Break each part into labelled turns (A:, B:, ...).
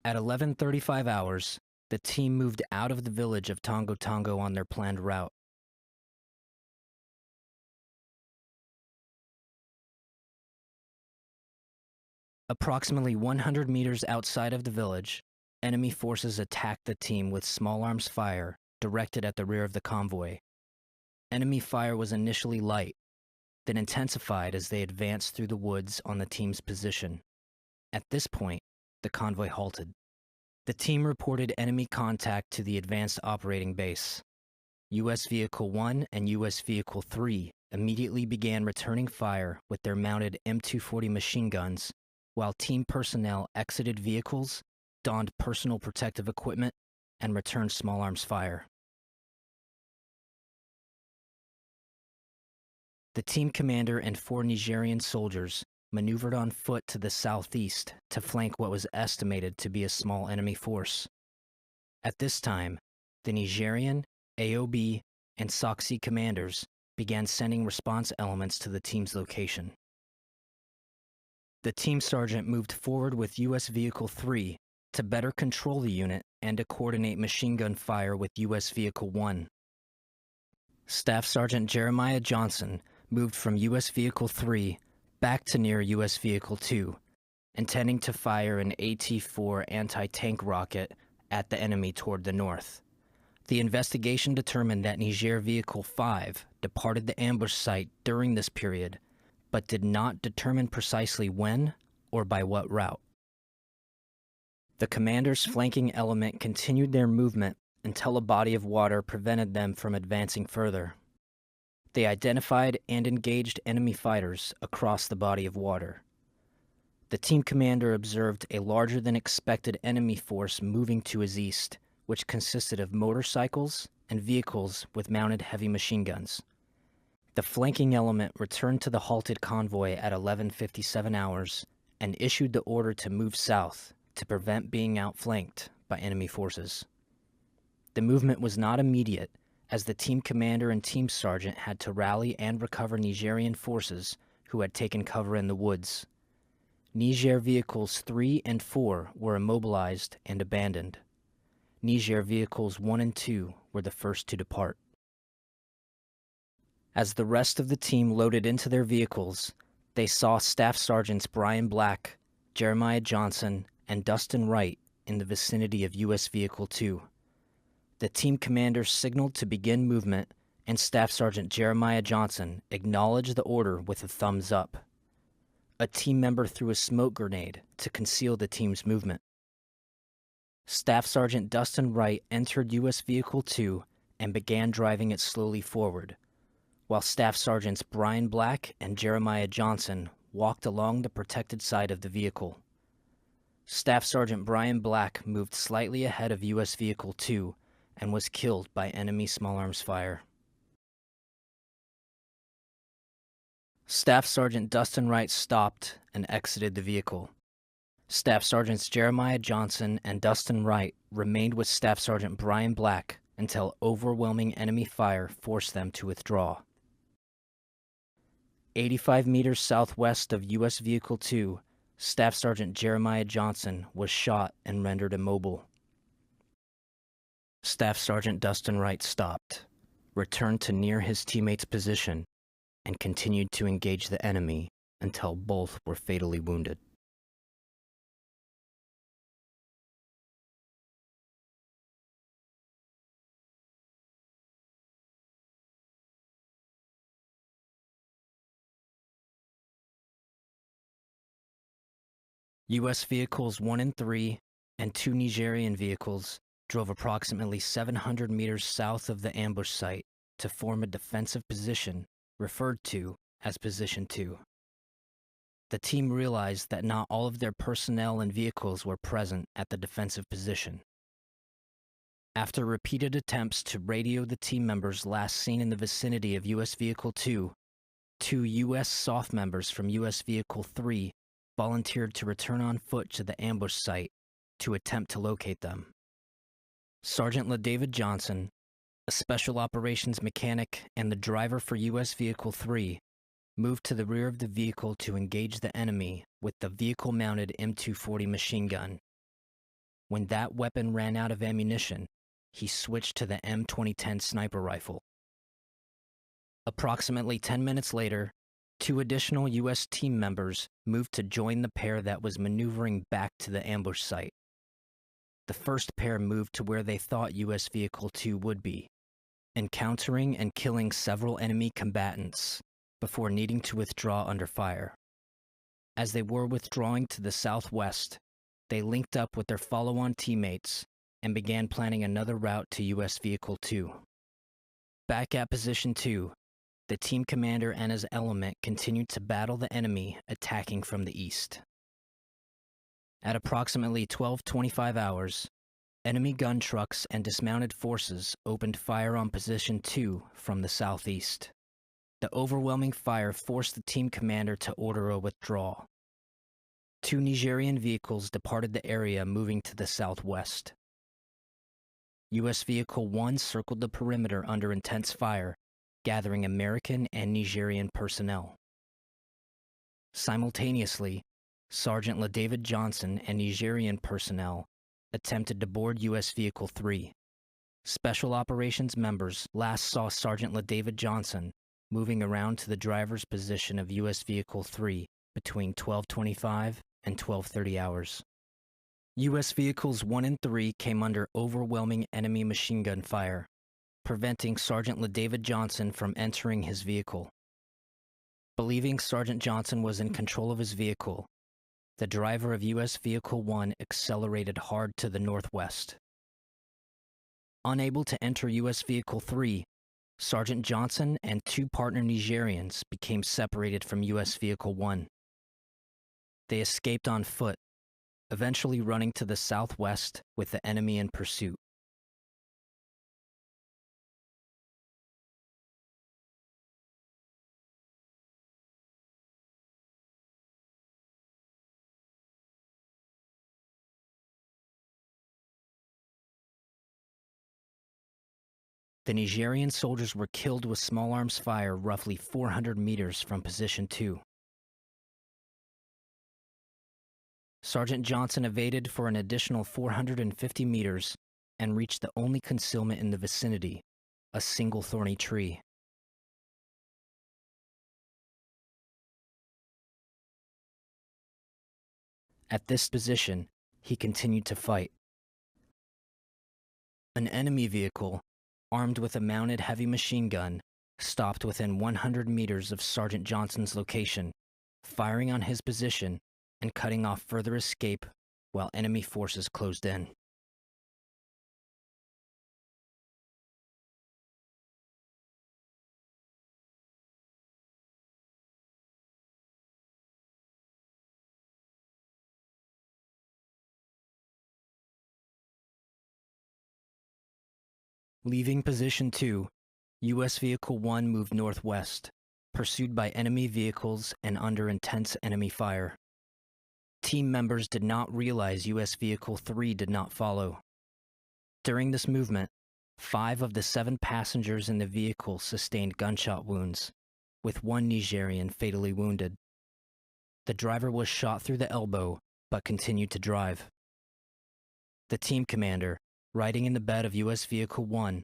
A: At 11:35 hours, the team moved out of the village of Tongo Tongo on their planned route. Approximately 100 meters outside of the village, enemy forces attacked the team with small arms fire directed at the rear of the convoy. Enemy fire was initially light, then intensified as they advanced through the woods on the team's position. At this point, the convoy halted. The team reported enemy contact to the Advanced Operating Base. U.S. Vehicle 1 and U.S. Vehicle 3 immediately began returning fire with their mounted M240 machine guns, while team personnel exited vehicles, donned personal protective equipment, and returned small arms fire. The team commander and 4 Nigerian soldiers maneuvered on foot to the southeast to flank what was estimated to be a small enemy force. At this time, the Nigerian, AOB, and SOCC commanders began sending response elements to the team's location. The team sergeant moved forward with U.S. Vehicle 3 to better control the unit and to coordinate machine gun fire with U.S. Vehicle 1. Staff Sergeant Jeremiah Johnson moved from U.S. Vehicle 3 back to near U.S. Vehicle 2, intending to fire an AT-4 anti-tank rocket at the enemy toward the north. The investigation determined that Niger Vehicle 5 departed the ambush site during this period, but did not determine precisely when or by what route. The commander's flanking element continued their movement until a body of water prevented them from advancing further. They identified and engaged enemy fighters across the body of water. The team commander observed a larger than expected enemy force moving to his east, which consisted of motorcycles and vehicles with mounted heavy machine guns. The flanking element returned to the halted convoy at 11:57 hours and issued the order to move south to prevent being outflanked by enemy forces. The movement was not immediate, as the team commander and team sergeant had to rally and recover Nigerian forces who had taken cover in the woods. Niger Vehicles 3 and 4 were immobilized and abandoned. Niger Vehicles 1 and 2 were the first to depart. As the rest of the team loaded into their vehicles, they saw Staff Sergeants Brian Black, Jeremiah Johnson, and Dustin Wright in the vicinity of U.S. Vehicle 2. The team commander signaled to begin movement, and Staff Sergeant Jeremiah Johnson acknowledged the order with a thumbs up. A team member threw a smoke grenade to conceal the team's movement. Staff Sergeant Dustin Wright entered U.S. Vehicle 2 and began driving it slowly forward, while Staff Sergeants Brian Black and Jeremiah Johnson walked along the protected side of the vehicle. Staff Sergeant Brian Black moved slightly ahead of U.S. Vehicle 2 and was killed by enemy small arms fire. Staff Sergeant Dustin Wright stopped and exited the vehicle. Staff Sergeants Jeremiah Johnson and Dustin Wright remained with Staff Sergeant Brian Black until overwhelming enemy fire forced them to withdraw. 85 meters southwest of U.S. Vehicle 2, Staff Sergeant Jeremiah Johnson was shot and rendered immobile. Staff Sergeant Dustin Wright stopped, returned to near his teammate's position, and continued to engage the enemy until both were fatally wounded. U.S. Vehicles 1 and 3 and 2 Nigerian vehicles drove approximately 700 meters south of the ambush site to form a defensive position referred to as Position 2. The team realized that not all of their personnel and vehicles were present at the defensive position. After repeated attempts to radio the team members last seen in the vicinity of U.S. Vehicle 2, 2 U.S. SOF members from U.S. Vehicle 3 volunteered to return on foot to the ambush site to attempt to locate them. Sergeant LaDavid Johnson, a special operations mechanic and the driver for U.S. Vehicle 3, moved to the rear of the vehicle to engage the enemy with the vehicle-mounted M240 machine gun. When that weapon ran out of ammunition, he switched to the M2010 sniper rifle. Approximately 10 minutes later, 2 additional U.S. team members moved to join the pair that was maneuvering back to the ambush site. The first pair moved to where they thought U.S. Vehicle 2 would be, encountering and killing several enemy combatants before needing to withdraw under fire. As they were withdrawing to the southwest, they linked up with their follow-on teammates and began planning another route to U.S. Vehicle 2. Back at Position 2, the team commander and his element continued to battle the enemy attacking from the east. At approximately 12:25 hours, enemy gun trucks and dismounted forces opened fire on Position 2 from the southeast. The overwhelming fire forced the team commander to order a withdrawal. 2 Nigerian vehicles departed the area, moving to the southwest. U.S. Vehicle 1 circled the perimeter under intense fire, gathering American and Nigerian personnel. Simultaneously, Sergeant LaDavid Johnson and Nigerian personnel attempted to board U.S. Vehicle 3. Special Operations members last saw Sergeant LaDavid Johnson moving around to the driver's position of U.S. Vehicle 3 between 12:25 and 12:30 hours. U.S. Vehicles 1 and 3 came under overwhelming enemy machine gun fire, preventing Sergeant LaDavid Johnson from entering his vehicle. Believing Sergeant Johnson was in control of his vehicle, the driver of U.S. Vehicle 1 accelerated hard to the northwest. Unable to enter U.S. Vehicle 3, Sergeant Johnson and 2 partner Nigerians became separated from U.S. Vehicle 1. They escaped on foot, eventually running to the southwest with the enemy in pursuit. The Nigerian soldiers were killed with small arms fire roughly 400 meters from Position 2. Sergeant Johnson evaded for an additional 450 meters and reached the only concealment in the vicinity, a single thorny tree. At this position, he continued to fight. An enemy vehicle, armed with a mounted heavy machine gun, stopped within 100 meters of Sergeant Johnson's location, firing on his position and cutting off further escape while enemy forces closed in. Leaving Position 2, U.S. Vehicle 1 moved northwest, pursued by enemy vehicles and under intense enemy fire. Team members did not realize U.S. Vehicle 3 did not follow. During this movement, 5 of the 7 passengers in the vehicle sustained gunshot wounds, with 1 Nigerian fatally wounded. The driver was shot through the elbow, but continued to drive. The team commander, riding in the bed of U.S. Vehicle 1,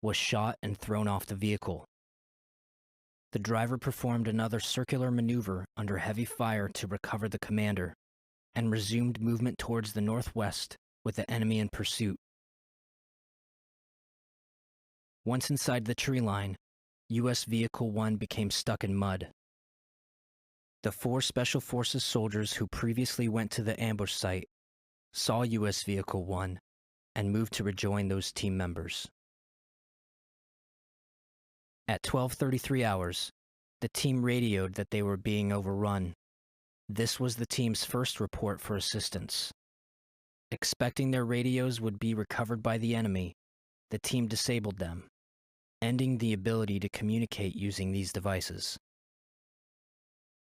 A: was shot and thrown off the vehicle. The driver performed another circular maneuver under heavy fire to recover the commander, and resumed movement towards the northwest with the enemy in pursuit. Once inside the tree line, U.S. Vehicle 1 became stuck in mud. The 4 Special Forces soldiers who previously went to the ambush site saw U.S. Vehicle 1 and moved to rejoin those team members. At 12:33 hours, the team radioed that they were being overrun. This was the team's first report for assistance. Expecting their radios would be recovered by the enemy, the team disabled them, ending the ability to communicate using these devices.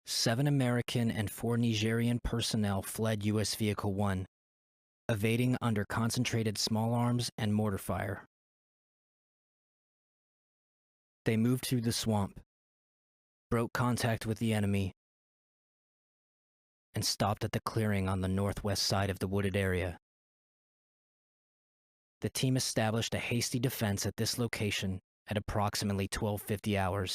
A: 7 American and 4 Nigerian personnel fled U.S. Vehicle 1, evading under concentrated small arms and mortar fire. They moved through the swamp, broke contact with the enemy, and stopped at the clearing on the northwest side of the wooded area. The team established a hasty defense at this location at approximately 12:50 hours.